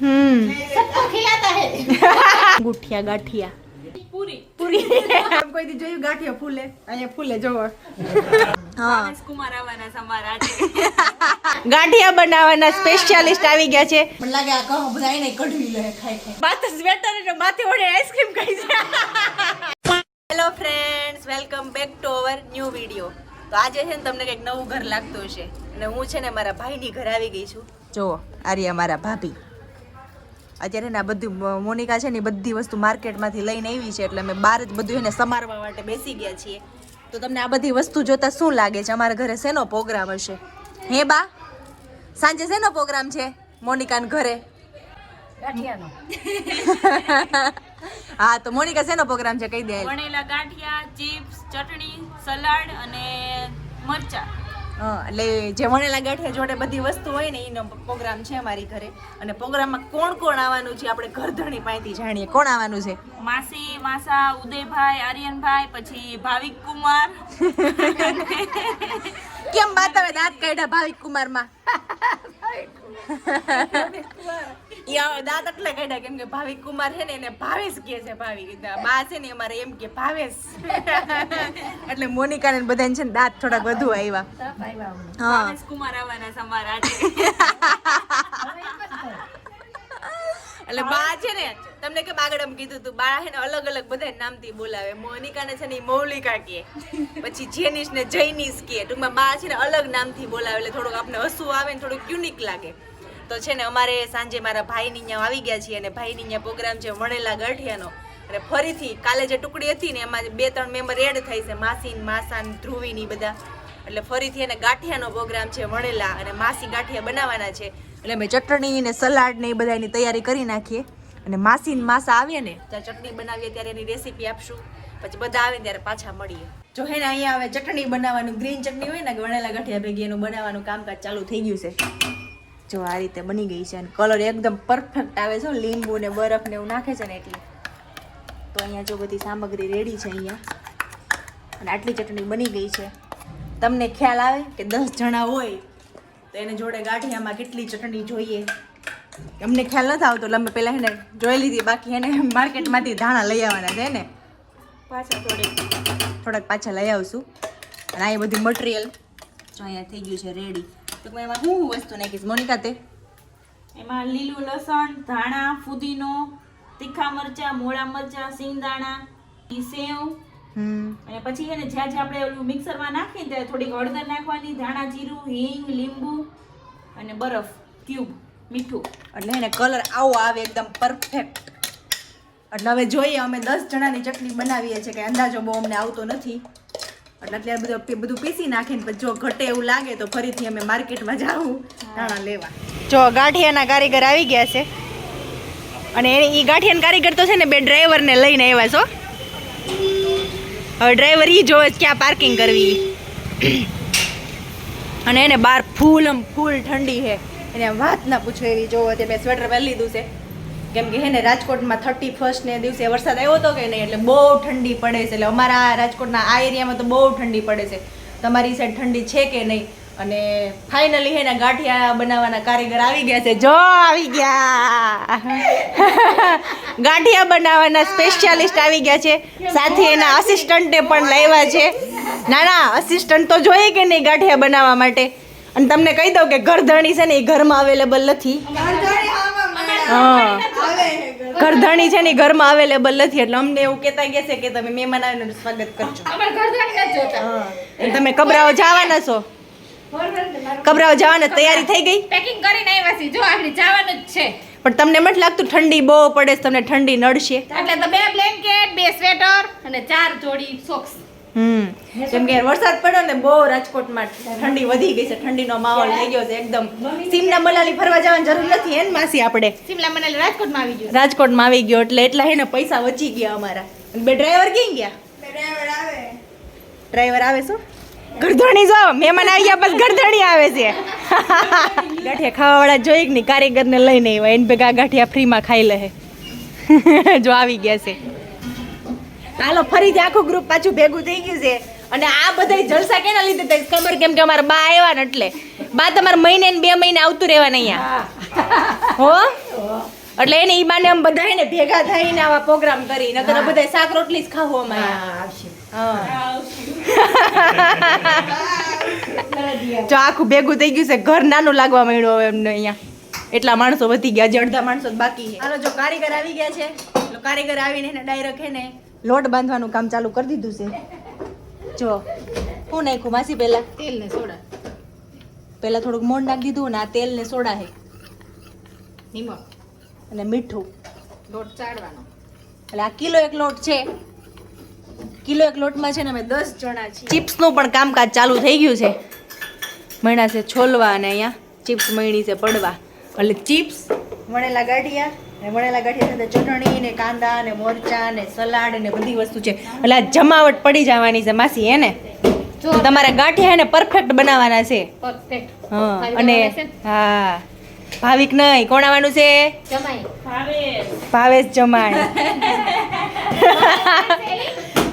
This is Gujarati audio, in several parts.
सबको खिलाता है गुठिया गाठिया पूरी પૂરી કોઈ દી જોયું ગાંઠિયા ફૂલે અહીંયા ફૂલે જોવો હા કુમાર આવવાના સમારા ગાંઠિયા બનાવવાના સ્પેશિયાલિસ્ટ આવી ગયા છે મને લાગે આ કહો બધા એને કઢવી લે ખાઈ ખાઈ માથે સ્વેટર અને માથે ઓઢે આઈસ્ક્રીમ ખાઈ છે hello friends welcome back to our new video તો આજે છે ને તમને કંઈક નવું ઘર લાગતું હશે અને હું છે ને મારા ભાઈની ઘર આવી ગઈ છું જુઓ આર્યા મારા ભાભી અત્યારે ને આ બધું મોનિકા છે ને બધી વસ્તુ માર્કેટમાંથી લઈને આવી છે એટલે અમે બહાર જ બધું એને સમારવા માટે બેસી ગયા છીએ તો તમને આ બધી વસ્તુ જોતા શું લાગે છે અમારા ઘરે શેનો પ્રોગ્રામ હશે હે બા સાંજે શેનો પ્રોગ્રામ છે મોનિકાના ઘરે ગાંઠિયાનો હા તો મોનિકા શેનો પ્રોગ્રામ છે કહી દે વણેલા ગાંઠિયા ચિપ્સ ચટણી સલાડ અને મરચા હા એટલે જે વણેલા ગાંઠિયા જોડે બધી વસ્તુ હોય ને એનો પ્રોગ્રામ છે અમારી ઘરે અને પ્રોગ્રામમાં કોણ કોણ આવવાનું છે આપણે ઘરધણી પાસેથી જાણીએ કોણ આવવાનું છે માસી માસા ઉદયભાઈ આર્યનભાઈ પછી ભાવિક કુમાર કેમ બાત હવે દાંત કાઢ્યા ભાવિક કુમારમાં દાંત એટલે કાઢ્યા કેમ કે ભાવિક કુમાર છે ને એને ભાવેશ કહે છે ભાવિક બા છે ને અમારે એમ કે ભાવેશ એટલે મોનિકા ને બધાને છે ને દાંત થોડાક વધુ આવ્યા હા ભાવેશ કુમાર આવવાના સમારા એટલે બા છે ને તમને કે બાગડમ કીધું તું બા છે ને અલગ અલગ બધા નામથી બોલાવે મોનિકા ને છે ને મૌલિકા કે પછી જેનિશ ને જૈનિશ કે ટૂંકમાં બા છે ને અલગ નામથી બોલાવે એટલે થોડુંક આપણે હસવું આવે ને થોડુંક યુનિક લાગે તો છે ને અમારે સાંજે મારા ભાઈની અહીંયા આવી ગયા છીએ અને ભાઈની અહીંયા પ્રોગ્રામ છે વણેલા ગાંઠિયાનો અને ફરીથી કાલે જે ટુકડી હતી ને એમાં 2-3 મેમ્બર એડ થઈ છે માસી માસા ધ્રુવી ની બધા એટલે ફરીથી એને ગાંઠિયાનો પ્રોગ્રામ છે વણેલા અને માસી ગાંઠિયા બનાવવાના છે એટલે અમે ચટણી ને સલાડ ને એ બધાની તૈયારી કરી નાખીએ અને માસી ને માસા આવીએ ને ત્યાં ચટણી બનાવીએ ત્યારે એની રેસીપી આપશું પછી બધા આવે ત્યારે પાછા મળીએ જો હે ને અહીંયા હવે ચટણી બનાવવાનું ગ્રીન ચટણી હોય ને વણેલા ગાંઠિયા ભેગી એનું બનાવવાનું કામકાજ ચાલુ થઈ ગયું છે જો આ રીતે બની ગઈ છે અને કલર એકદમ પરફેક્ટ આવે છે લીંબુ ને બરફ ને એવું નાખે છે ને એટલે તો અહીંયા જો બધી સામગ્રી રેડી છે અહીંયા અને આટલી ચટણી બની ગઈ છે તમને ખ્યાલ આવે કે 10 જણા હોય તો એને જોડે ગાંઠિયામાં કેટલી ચટણી જોઈએ અમને ખ્યાલ નથી આવતો એટલે અમે પહેલાં એને જોઈ લીધી બાકી એને માર્કેટમાંથી ધાણા લઈ આવવાના છે ને પાછા થોડાક પાછા લઈ આવશું અને આ બધું મટીરિયલ જો અહીંયા થઈ ગયું છે રેડી તો એમાં હું વસ્તુ નાખીશ મોનિકા તે એમાં લીલું લસણ ધાણા ફુદીનો તીખા મરચા મોળા મરચા સિંગદાણા સેવ અને પછી છે ને જ્યાં આપણે ઓલું મિક્સરમાં નાખીએ ત્યારે થોડીક હળદર નાખવાની ધાણા જીરું હિંગ લીંબુ અને બરફ ક્યુબ મીઠું એટલે એને કલર આવો આવે એકદમ પરફેક્ટ એટલે હવે જોઈએ અમે 10 જણાની ચટણી બનાવીએ છીએ કે અંદાજો બહુ અમને આવતો નથી એટલે અત્યારે બધું પીસી નાખીને પછી જો ઘટે એવું લાગે તો ફરીથી અમે માર્કેટમાં જાવું ધાણા લેવા જો ગાંઠિયાના કારીગર આવી ગયા છે અને એ ગાંઠિયાના કારીગર તો છે ને 2 ડ્રાઈવરને લઈને આવ્યા છો હવે ડ્રાઈવર ઈ જોવે ક્યાં પાર્કિંગ કરવી અને એને બહાર ફૂલ ઠંડી છે એને વાત ના પૂછો એવી જોવો તે મેં સ્વેટર પહેરી લીધું છે કેમ કે હે ને રાજકોટમાં 31st ને દિવસે વરસાદ આવ્યો હતો કે નહીં એટલે બહુ ઠંડી પડે છે એટલે અમારા રાજકોટના આ એરિયામાં તો બહુ ઠંડી પડે છે તમારી સાઈડ ઠંડી છે કે નહીં અને ફાઇનલી હે ને ગાંઠિયા બનાવવાના કારીગર આવી ગયા છે જો આવી ગયા ગાંઠિયા બનાવવાના સ્પેશિયાલિસ્ટ આવી ગયા છે સાથે એના આસિસ્ટન્ટે પણ લાવ્યા છે ના આસિસ્ટન્ટ તો જોઈએ કે નહીં ગાંઠિયા બનાવવા માટે અને તમને કહી દઉં કે ઘરધણી છે ને એ ઘરમાં અવેલેબલ નથી હા ઘરધણી છે ને ઘરમાં અવેલેબલ નથી એટલે અમને એવું કહેતા ગયા છે કે તમે મહેમાન આવીને સ્વાગત કરજો તમે કબરાઓ જવાના છો કબરાઓ જવાના તૈયારી થઈ ગઈ પેકિંગ કરીને આવ્યા છે જો આપણે જવાનું જ છે પણ તમને મત લાગતું ઠંડી બહુ પડે છે તમને ઠંડી નડશે એટલે તો 2 બ્લેન્કેટ 2 સ્વેટર અને 4 જોડી સોક્સ જેમ કે વરસાદ પડ્યો ને બહુ રાજકોટમાં ઠંડી વધી ગઈ છે ઠંડીનો માહોલ થઈ ગયો છે એકદમ સિમલા મનાલી ફરવા જવાની જરૂર નથી હે ને માસી આપણે સિમલા મનાલી રાજકોટમાં આવી ગયો રાજકોટમાં આવી ગયો એટલે એટલા હે ને પૈસા વચી ગયા અમારા અને 2 ડ્રાઈવર ક્યાં ગયા ડ્રાઈવર આવે શું ઘરધણી જો મહેમાન આવી ગયા બસ ઘરધણી આવે છે ગાંઠિયા ખાવાવાળા જોઈ કે નહીં કારીગરને લઈને આવ્યા એને ભેગા ગાંઠિયા ફ્રીમાં ખાઈ લે જો આવી ગયા છે હાલો ફરીથી આખું ગ્રુપ પાછું ભેગું થઈ ગયું છે અને આ બધા જલસા કેના લીધે ખબર કેમ કે અમારા બા આવ્યા ને એટલે બા તમારે મહિને ને 2 મહિને આવતું રહેવાનું અહીંયા હો એટલે એને ઈ બાને આમ બધા એને ભેગા થઈને આવા પ્રોગ્રામ કરી નકર બધા શાક રોટલી જ ખાવો અમારે હા જો આખું ભેગું થઈ ગયું છે ઘર નાનું લાગવા માંડ્યું હવે એમને અહીંયા એટલા માણસો વધી ગયા હજી અડધા માણસો જ બાકી છે હાલો જો કારીગર આવી ગયા છે એટલે કારીગર આવીને એને ડાયરેક્ટ હે ને લોટ બાંધવાનું કામ ચાલુ કરી દીધું છે જો હું નાખ્યું માસી પહેલા તેલ ને સોડા પહેલા થોડુંક મોણ નાખી દીધું ને આ તેલ ને સોડા હે નિમક અને મીઠું લોટ ચાળવાનો એટલે આ કિલો એક લોટ છે કિલો એક લોટમાં છે ને અમે 10 જણા છીએ ચિપ્સનું પણ કામકાજ ચાલુ થઈ ગયું છે મહિના છે છોલવા અને અહીંયા ચિપ્સ મહિની છે પડવા એટલે ચિપ્સ વણેલા ગાંઠિયા ને વણેલા ગાંઠિયા સાથે ચટણી ને કાંદા ને મરચાં ને સલાડ ને બધી વસ્તુ છે એટલે આ જમાવટ પડી જવાની છે માસી હે ને તમારે ગાંઠિયા ને પરફેક્ટ બનાવવાના છે પરફેક્ટ હા અને હા ભાવિક નહીં કોણ આવવાનું છે ભાવેશ જમાઈ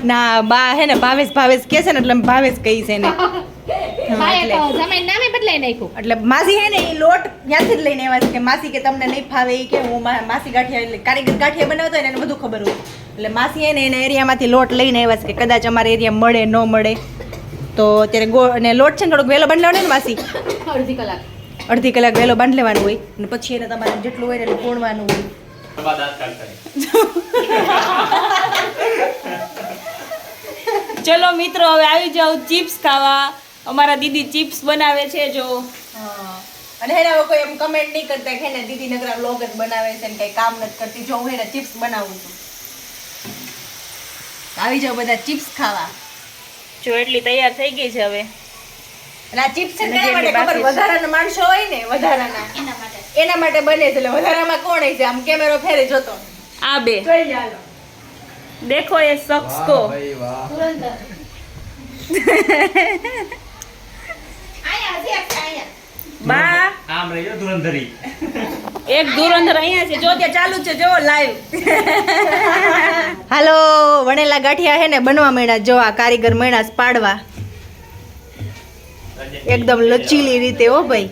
ના બા હે ને ભાવેશ કે છે ને એટલે ભાવેશ કહી છે ને એટલે માસી હે ને એ લોટ ત્યાંથી જ લઈને આવ્યા છે કે માસી કે તમને નહીં ફાવે એ કે હું માસી ગાંઠિયા કારીગર ગાંઠિયા બનાવતો હોય ને એને બધું ખબર હોય એટલે માસી હે ને એના એરિયામાંથી લોટ લઈને આવ્યા છે કે કદાચ અમારા એરિયા મળે ન મળે તો અત્યારે અને લોટ છે ને થોડોક વહેલો બાંધી લેવાનો ને માસી અડધી કલાક વહેલો બાંધી લેવાનું હોય અને પછી એને તમારે જેટલું હોય ને એટલું પૂણવાનું હોય ચલો મિત્રો હવે આવી જાવ ચિપ્સ ખાવા અમારા દીદી ચિપ્સ બનાવે છે જો અને હેને હવે કોઈ એમ કમેન્ટ નહીં કરતા કે હેને દીદી નગરા વ્લોગ જ બનાવે છે ને કઈ કામ નથી કરતી જો હું હેને ચિપ્સ બનાવું છું આવી જાવ બધા ચિપ્સ ખાવા જો એટલી તૈયાર થઈ ગઈ છે હવે અને આ ચિપ્સ છે ને માટે ખબર વધારાના માણસો હોય ને વધારાના એના માટે બને છે એટલે વધારામાં કોણ છે આમ કેમેરો ફેરે જોતો આ બે જોઈ ચાલો देखो ये शख्स को બા આમ રહ્યો ધુરંધરી એક ધુરંધર અહીંયા છે જો ત્યાં ચાલુ છે જો લાઈવ હાલો વણેલા ગાંઠિયા હે ને બનવા માંડ્યા જો આ કારીગર માંડ્યા છે પાડવા એકદમ લચીલી રીતે હો ભાઈ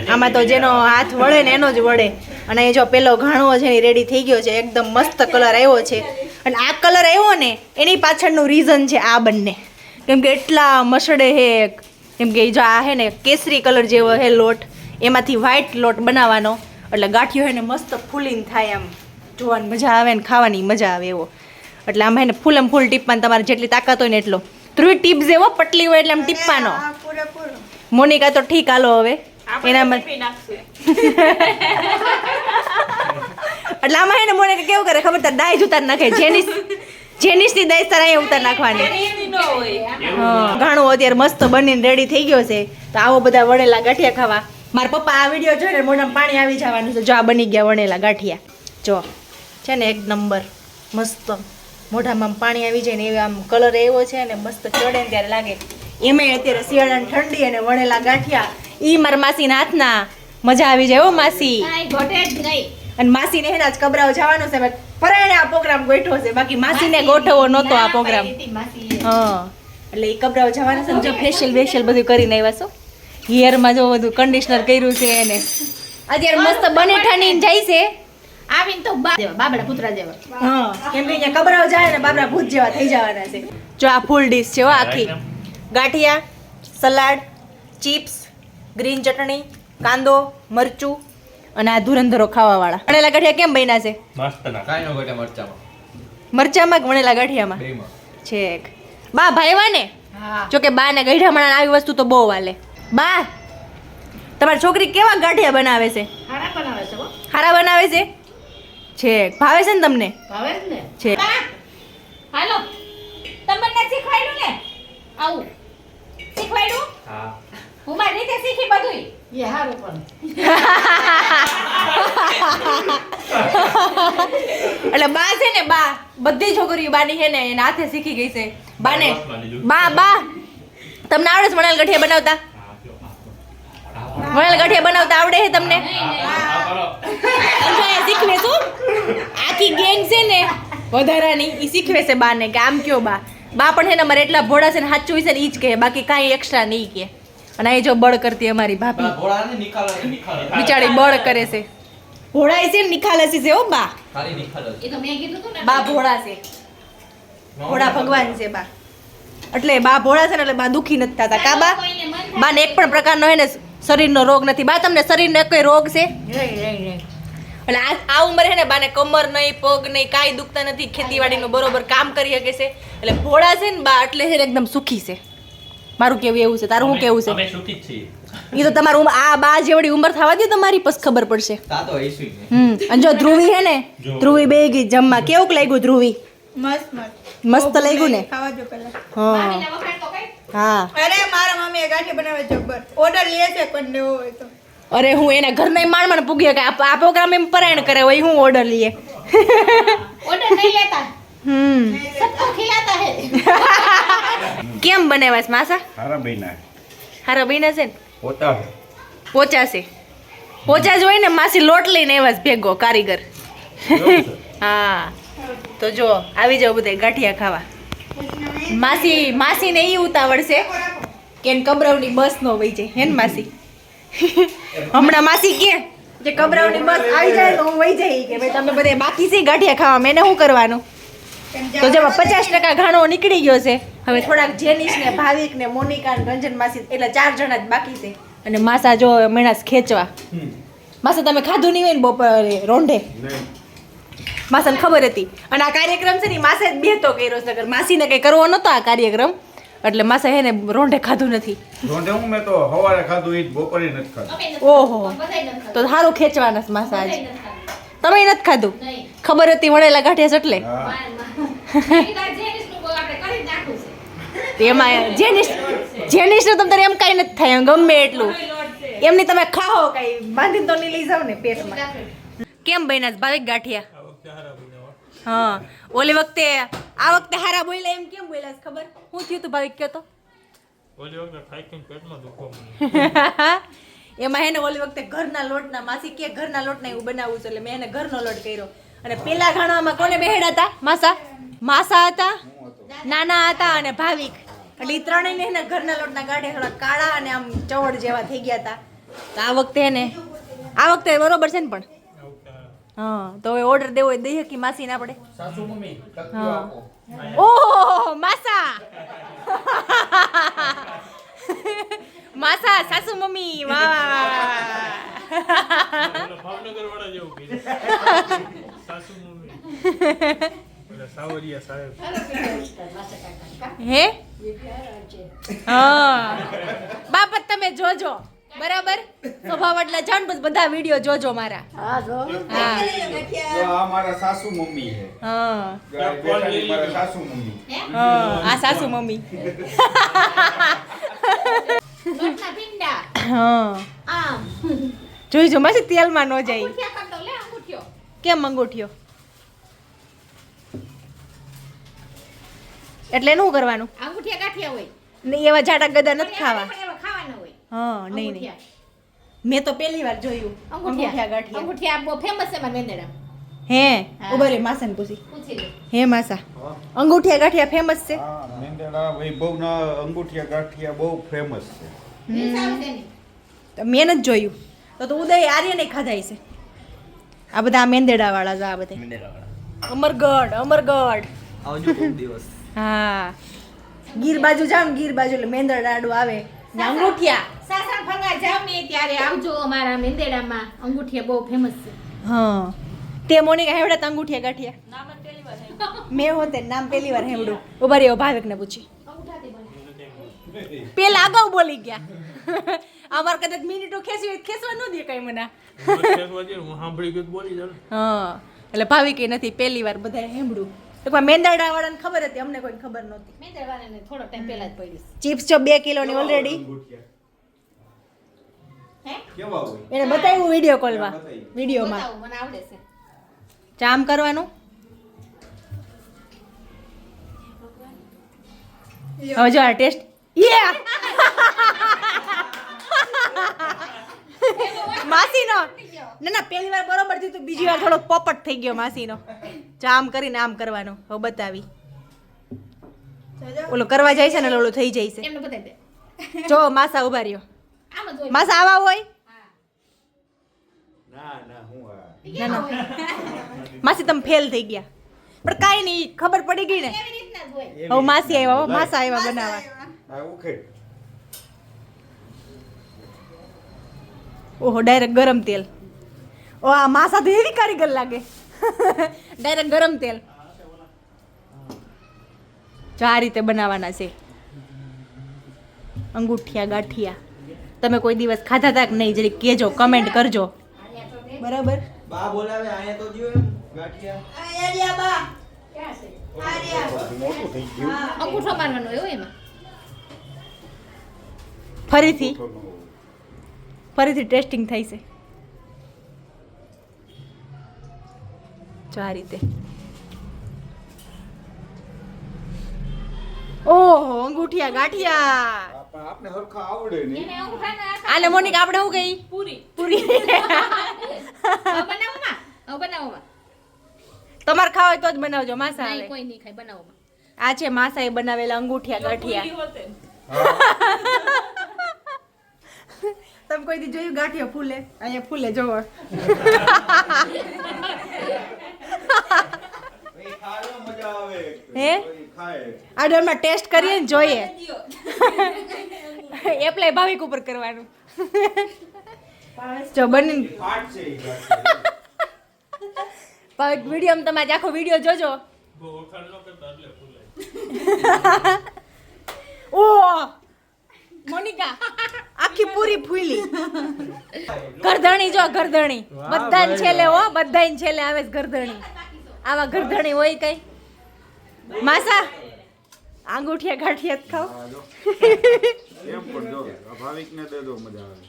આમાં તો જેનો હાથ વળે ને એનો જ વળે અને એ જો પેલો ઘાણો છે ને રેડી થઈ ગયો છે એકદમ મસ્ત કલર આવ્યો છે અને આ કલર આવ્યો ને એની પાછળનું રીઝન છે આ બંને કેમ કે એટલા મસડે હે કેમ કે જો આ હે ને કેસરી કલર જેવો હે લોટ એમાંથી વ્હાઈટ લોટ બનાવવાનો એટલે ગાંઠિયો હે ને મસ્ત ફૂલીને થાય આમ જોવાની મજા આવે ને ખાવાની મજા આવે એવો એટલે આમ હે ને ફૂલમ ફૂલ ટીપવાની તમારે જેટલી તાકાત હોય ને એટલો ધ્રુવી ટીપ જેવો પટલી હોય એટલે આમ ટીપવાનો મોનિકા તો ઠીક હાલો હવે એનામાં એટલે આમાં હે ને મોનિકા કેવું કરે ખબર તાર દાય જ ઉતાર નાખે જેનિસની દાય તાર અહીંયા ઉતાર નાખવાની ઘણું અત્યારે મસ્ત બનીને રેડી થઈ ગયો છે તો આવો બધા વણેલા ગાંઠિયા ખાવા મારા પપ્પા આ વિડીયો જોઈને મોઢામાં પાણી આવી જવાનું છે જો આ બની ગયા વણેલા ગાંઠિયા જો છે ને એક નંબર મસ્ત મોઢામાં પાણી આવી જાય ને એવો આમ કલર એવો છે ને મસ્ત ચડે ને ત્યારે લાગે એમાંય અત્યારે શિયાળાની ઠંડી અને વણેલા ગાંઠિયા ઈ મારા માસીના હાથના મજા આવી જાય હો માસી અને માસીને એના જ કબરાઓ જવાનું છે પરાણે આ પ્રોગ્રામ ગોઠવો છે બાકી માસીને ગોઠવવો નહોતો આ પ્રોગ્રામ હા એટલે એ કબરાઓ જવાના છે જો ફેશિયલ બધું કરીને આવ્યા છો હેરમાં જો બધું કન્ડિશનર કર્યું છે એને અત્યારે મસ્ત બને ઠાણીને જાય છે આવીને તો બાબડા પુતરા જેવા હા કેમ કે અહીંયા કબરાઓ જાય ને બાબરા ભૂત જેવા થઈ જવાના છે જો આ ફૂલ ડીશ છે હો આખી ગાંઠિયા સલાડ ચિપ્સ ગ્રીન ચટણી કાંદો મરચું અને આ ધુરંધરો ખાવાવાળા વણેલા ગાંઠિયા કેમ બન્યા છે મસ્ત ના કાઈ નો ઘટે મરચામાં મરચામાં કે વણેલા ગાંઠિયામાં બેમાં છેક બા ભાઈવા ને જો કે બા ને ગઈઢામણા આવી વસ્તુ તો બહુ વાલે બા તમારી છોકરી કેવા ગાંઠિયા બનાવે છે હારા બનાવે છે હો હારા બનાવે છે છેક ભાવે છે ને તમને ભાવે જ ને છે હાલો તમને શીખવાડ્યું ને આવું શીખવાડ્યું હા હું મારી રીતે શીખી બધું એ હારું પણ એટલે બા છે ને બા બધી છોકરીઓ બાની છે ને એના હાથે શીખી ગઈ છે બાને બા તમને આવડે છે વણેલ ગાંઠિયા બનાવતા વણેલ ગાંઠિયા બનાવતા આવડે છે તમને શીખવે શું આખી ગેંગ છે ને વધારાની ઈ શીખવે છે બાને કે આમ કયો બા પણ છે ને અમારે એટલા ભોળા છે ને સાચું છે ને ઈ જ કહે બાકી કાંઈ એક્સ્ટ્રા નહીં કહે અને અહીં જો બળ કરતી અમારી ભાભી બિચારી બળ કરે છે ભોળા છે નિખાલસી છે હો બા. ખાલી નિખાલ એ તો મેં કીધું તું ને બા ભોળા છે. ભોળા ભગવાન છે બા. એટલે બા ભોળા છે ને એટલે બા દુખી નથી થતા કા બા. કોઈને મન થાય બાને એક પણ પ્રકારનો હે ને શરીરનો રોગ નથી. બા તમને શરીરનો એક રોગ છે? નહીં. એટલે આ ઉંમરે હે ને બાને કમર નહીં, પગ નહીં, કાંઈ દુખતા નથી. ખેતીવાડીનું બરોબર કામ કરી શકે છે. એટલે ભોળા છે ને બા એટલે હે ને એકદમ સુખી છે. મારું કેવું એવું છે, તારું શું કેવું છે? અમે સુખી જ છીએ. એ તો તમારું આ બા જેવડી ઉંમર થવા દે તમારી પછી ખબર પડશે. તા તો હઈશું જ ને. અને જો ધ્રુવી હે ને, જો. ધ્રુવી બે ગઈ જમવા. કેવું લાગ્યું ધ્રુવી? મસ્ત મસ્ત લાગ્યું ને? ખાવા જો પેલા હા ભાભીના વખાણ તો કઈ હા. અરે મારા મમ્મીએ ગાંઠી બનાવે જબ્બર ઓર્ડર લે છે પણ લેવો હોય તો અરે હું એના ઘરના માંડ પૂગ્યો કે આ પ્રોગ્રામ એમ પરાયણ કરે હોય હું ઓર્ડર લઈએ. ઓર્ડર નહીં લેતા સબકો ખિલાતા હે કેમ બનાવ્યા છે માસા? હારા બહેના હારા બન્યા છે ને? પોતા પોચા છે. પોચા જ હોય ને માસી લોટ લઈને આવ્યા છે ભેગો કારીગર. હા તો જો આવી જાવ બધા ગાંઠિયા ખાવા. માસીને ઈ ઉતાવળ છે કે એને કબરાવની બસ નો વહી જાય હે ને માસી? હમણાં માસી કે જે કબરાવની બસ આવી જાય તો હું વહી જાય કે ભાઈ તમે બધા બાકી છે ગાંઠિયા ખાવા મેને શું કરવાનું? તો જેમાં 50% ઘાણો નીકળી ગયો છે. હવે થોડાક જેનિશ ને ભાવિક ને મોનિકા ને રંજન માસી એટલે 4 જણા જ બાકી છે. અને માસા જો મેણાસ ખેંચવા. માસા તમે ખાધું નહીં હોય ને બપોરે રોંઢે? માસાને ખબર હતી. અને આ કાર્યક્રમ છે ને માસે જ બેહતો કર્યો છે. નકર માસીને કઈ કરવો નતો આ કાર્યક્રમ એટલે માસા હે ને રોંઢે ખાધું નથી. રોંઢે હું મેં તો સવારે ખાધું ઈ જ બપોરે નથી ખાધું. અમે નથી ઓહો બધાય નથી ખાતા. તો સારું ખેંચવાના છે માસા આજ. બધાય નથી ખાતા. તમે નથી ખાધું? નહીં. ખબર હતી વણેલા ગાંઠિયા છે એટલે? હા મેં કીધું આ જેનિસનું કોઈ આપણે કરી જ નાખવું છે. એમાં જેનિશ ને તમને એમ કાંઈ નથી થાય ગમે એટલું એમની તમે ખાઓ કાંઈ બાંધીને તો નહીં લઈ જાવ ને પેટમાં. કેમ બન્યા છે ભાવિક ગાંઠિયા? હા ઓલી વખતે આ વખતે હારા બોલ્યા એમ કેમ બોલ્યા છે ખબર? શું થયું તું ભાવિક કયો તો? એમાં હે ને ઓલી વખતે ઘરના લોટના માસી કે ઘરના લોટના એવું બનાવવું છે એટલે મેં એને ઘરનો લોટ કર્યો. અને પેલા ઘાણામાં કોને બેહેડા હતા? માસા હતા, નાના હતા અને ભાવિક. એટલે એ ત્રણેયને હે ને ઘરના લોટના ગાંઠિયા થોડા કાળા અને આમ ચવડ જેવા થઈ ગયા હતા. તો આ વખતે હે ને આ વખતે બરોબર છે ને પણ? હા તો હવે ઓર્ડર દેવો હોય દઈએ કે માસીને આપણે? સાસુ મમ્મી હા. ઓહો માસા માસા સાસુ મમ્મી વાહ ભાવનગર વાળા જેવું કીધું સાસુ મમ્મી સાવરિયા સાહેબ હે હા બાપત તમે જોજો બરાબર સ્વભાવ એટલે જાણ બસ બધા વિડિયો જોજો મારા. હા જો હા તો આ મારા સાસુ મમ્મી છે. હા બેટાની મારા સાસુ મમ્મી. હા આ સાસુ મમ્મી. લોટના પિંડા હા આમ જોઈજો માસી તેલમાં ન જાય. અંગૂઠિયા કરતો લે અંગૂઠિયો કેમ અંગૂઠિયો? એટલે શું કરવાનું? અંગૂઠિયા ગાંઠિયા હોય નહીં એવા જાડા ગદા નથી ખાવા. પણ એવા ખાવાના હોય હા નહીં નહીં અંગૂઠિયા. મેં તો પહેલી વાર જોયું અંગૂઠિયા ગાંઠિયા. અંગૂઠિયા બહુ ફેમસ છે મારા મેંદડા હે હા. ઉભા રે માસાને પૂછી. પૂછી લે હે માસા અંગૂઠિયા ગાંઠિયા ફેમસ છે? હા મેંદડા વૈભવના અંગૂઠિયા ગાંઠિયા બહુ ફેમસ છે. એ સારું છે ને તો મેં નથી જોયું. તો ઉદય આર્યને ખાધા છે આ બધા આ મેંદેડા વાળા છે આ બધા. અમરગઢ આવજો કોક દિવસ. હા ગીર બાજુ જાવ ને ગીર બાજુ એટલે મેંદડા લાડુ આવે ને અંગૂઠિયા. સાસણ ફરવા જાવ ને ત્યારે આવજો અમારા મેંદેડામાં અંગૂઠિયા બહુ ફેમસ છે હા તે મોનિકા હેવડા તો અંગૂઠિયા ગાંઠિયા મેં હોતે નામ પહેલી વાર હેવડું. ઉભા રહ્યો ભાવિકને પૂછી. અંગૂઠાથી બને પેલા અગાઉ બોલી ગયા. અમાર કદાચ મિનિટો ખેંચવી હોય તો ખેંચવા ન દે કઈ મને. હું સાંભળી ગયું તો બોલી જાઉં હા એટલે ભાવિકે નથી પહેલી વાર બધા હેમડું. તો મેંદરડા વાળાને ખબર હતી અમને કોઈને ખબર નહોતી. મેંદડાવાળાને થોડો ટાઈમ પહેલા જ પડી ચિપ્સ જો 2 કિલોની ઓલરેડી હે કેવા હોય? એને બતાવ્યું વિડીયો કોલમાં વિડીયોમાં. બતાવું મને આવડે છે ચામ કરવાનું. હવે જો આ ટેસ્ટ માસીનો ના પહેલી વાર બરોબર થયું તું બીજી વાર થોડો પોપટ થઈ ગયો માસીનો. ચામ કરીને આમ કરવાનો હવે બતાવી. ઓલો કરવા જાય છે ને ઓલું થઈ જાય છે. એમને બતાવી દે જો માસા ઉભા રહ્યો. આમ જ હોય માસા આવા હોય ના ના હું આ ના ના માસી તમે ફેલ થઈ ગયા પણ કાંઈ નહીં ખબર પડી ગઈ ને કેવી રીતના જ હોય હવે માસી આવ્યા હો, માસા આવ્યા બનાવવા આ ઉખેડ ઓહો ડાયરેક્ટ ગરમ તેલ ઓ આ માસા તો એવી કારીગર લાગે ડાયરેક્ટ ગરમ તેલ જો આ રીતે બનાવવાના છે અંગૂઠિયા ગાંઠિયા તમે કોઈ દિવસ ખાધા હતા કે નહીં જરી કહેજો કમેન્ટ કરજો બરાબર બા બોલાવે આયા તો જીવ એમ ગાંઠિયા મોટું થઈ ગયું અંગૂઠો મારવાનો હોય એમાં ફરીથી ટેસ્ટિંગ થાય છે જો આ રીતે ઓહો અંગૂઠિયા ગાંઠિયા આપણે હરખા આવડે નહીં એને અંગૂઠાના આને મોનિકા આપણે શું કહી પૂરી પૂરી બનાવવામાં તમારે ખાવા હોય તો જ બનાવજો માસા નહીં આવે કોઈ નહીં ખાય બનાવવામાં આ છે માસાએ બનાવેલા અંગૂઠિયા ગાંઠિયા પૂરી હોતે તમે કોઈ દી જોયું ગાંઠિયા ફૂલે અહીંયા ફૂલે જોવો મજા આવે હે ખાય આ ડરમાં ટેસ્ટ કરીએ ને જોઈએ એપ્લાય ભાવિક ઉપર કરવાનું જો બની ફાટ છે ઈ ગાંઠિયા ભાવિક વિડીયો તમારે આખો વિડીયો જોજો બહુ વખાણ ન કરતા એટલે ફૂલાય ઓ મોનિકા આખી પૂરી ફૂલી ગરધણી જો ગરધણી બધાને છેલ્લે હો બધાને છેલ્લે આવે છે ગરધણી આવા ગરધણી હોય કઈ માસા આંગૂઠિયા ગાંઠિયા જ ખાઓ એમ પણ જો આ ભાવિકને દે દો મજા આવે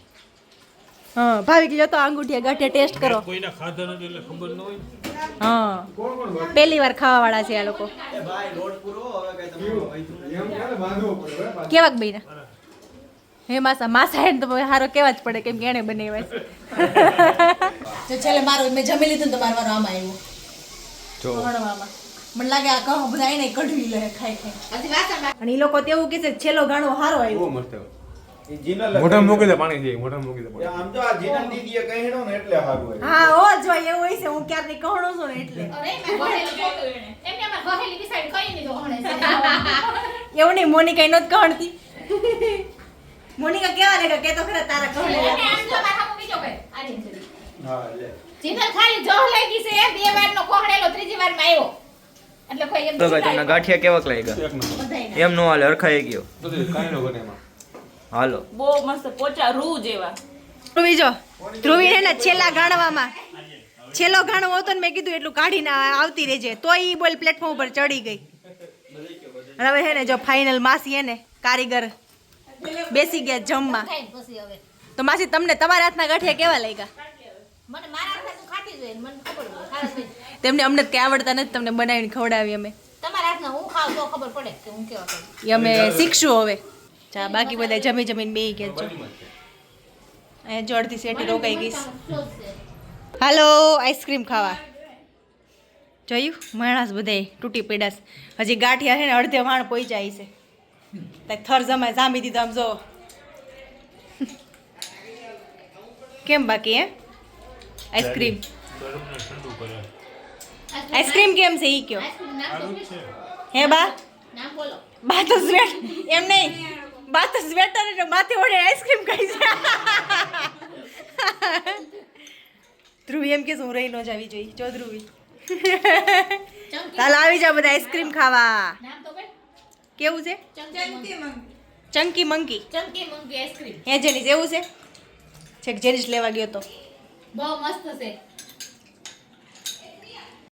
હા ભાવિક જો તો આંગૂઠિયા ગાંઠિયા ટેસ્ટ કરો કોઈના ખાધા નથી એટલે ખબર ન હોય હા પહેલી વાર ખાવા વાળા છે આ લોકો એ ભાઈ લોટ પૂરો હવે કઈ તમે એમ ક્યારે બાંધવો પડે હે? કેવાક બઈના હે માસા માસા એને તો હારો કેવા જ પડે કેમ કે એને બનાવ્યા છે જો છેલ્લે મારું મેં જમી લીધું ને તો મારો આમાં આવ્યો જો ભણવામાં મને લાગે આ કહો બધા એને કઢવી લે ખાઈ ખાઈ હજી વાસણ બાકી. અને એ લોકો તો એવું કહે છે કે છેલ્લો ગાણો હારો આવ્યો બહુ મસ્ત એ જીનલ મોઢા મૂકી દે પાણી છે મોઢા મૂકી દે આમ તો આ જીનલ દીદીએ કહેણો ને એટલે સારું હોય હા ઓ જો એવું હોય છે હું ક્યારની કહણો છું ને એટલે અરે એમાં ગોહેલી ખોટું એને. એમને આમાં ગોહેલી બિસાડી કઈ નહીં તો હણે છે. એવું નહીં મોનિકા નો જ કહણતી મોનિકા કેવા લાગે કે તો ખરા તારા કહણે એને આમ જો મારા સામે બીજો કહે. આ રીત છે. હા લે જીનલ ખાલી જોહ લાગી છે બે વારનો કોહણેલો ત્રીજી વારમાં આવ્યો એટલે કોઈ એમ તો ભાઈ તમને ગાંઠિયા કેવાક લાગ્યા બધાયના. એમ નો હાલે હરખાઈ ગયો કાંઈ ન બને એમાં હાલો બહુ મસ્ત પોચા રૂ જેવા ધ્રુવી જો ધ્રુવી હે ને છેલ્લા ગાણવામાં છેલ્લો ગાણો હતો ને મેં કીધું એટલું કાઢીને આવતી રહેજે તો ઈ બોલ પ્લેટફોર્મ ઉપર ચડી ગઈ અને હવે હે ને જો ફાઇનલ માસી હે ને કારીગર બેસી ગયા જમવા ખાય ને પછી હવે તો માસી તમને તમારા હાથના ગાંઠિયા કેવા લાગ્યા મને મારા હાથે તું ખાતી જ હોય ને મને ખબર હોય ખાસ હોય. તેમને અમને તો કઈ આવડતા નથી તમને બનાવીને ખવડાવી અમે તમારા હાથના હું ખાવ તો ખબર પડે કે હું કેવા કરું. એ અમે શીખશું હવે ચા બાકી બધા જમી જમીને બેહી ગયા છો અહીંયા જો અડધી સેટી રોકાઈ ગઈશ હાલો આઈસ્ક્રીમ ખાવા જોયું માણસ બધાય તૂટી પડ્યા છે હજી ગાંઠિયા છે ને અડધે વાણ પહોંચાય છે તાક થર જમાય જામી દીધો આમ જો કેમ બાકી હે આઈસ્ક્રીમ ગરમને ઠંડુ કરે આઈસ્ક્રીમ કેમ છે ઈ કયો આઈસ્ક્રીમ નામ તો છે હે બા નામ બોલો. બા તો સ્વેટર એમ નહીં બા તો સ્વેટર એટલે માથે ઓઢે આઈસ્ક્રીમ ખાઈ છે ધ્રુવી એમ કે હું રહી ન જાવી જોઈએ જો ધ્રુવી ચાલ આવી જાવ બધા આઈસ્ક્રીમ ખાવા નામ તો બોલ. કેવું છે ચંકી મંકી ચમકી મંકી આઈસ્ક્રીમ હે જેની એવું છે છેક જેની જ લેવા ગયો તો બહુ મસ્ત છે.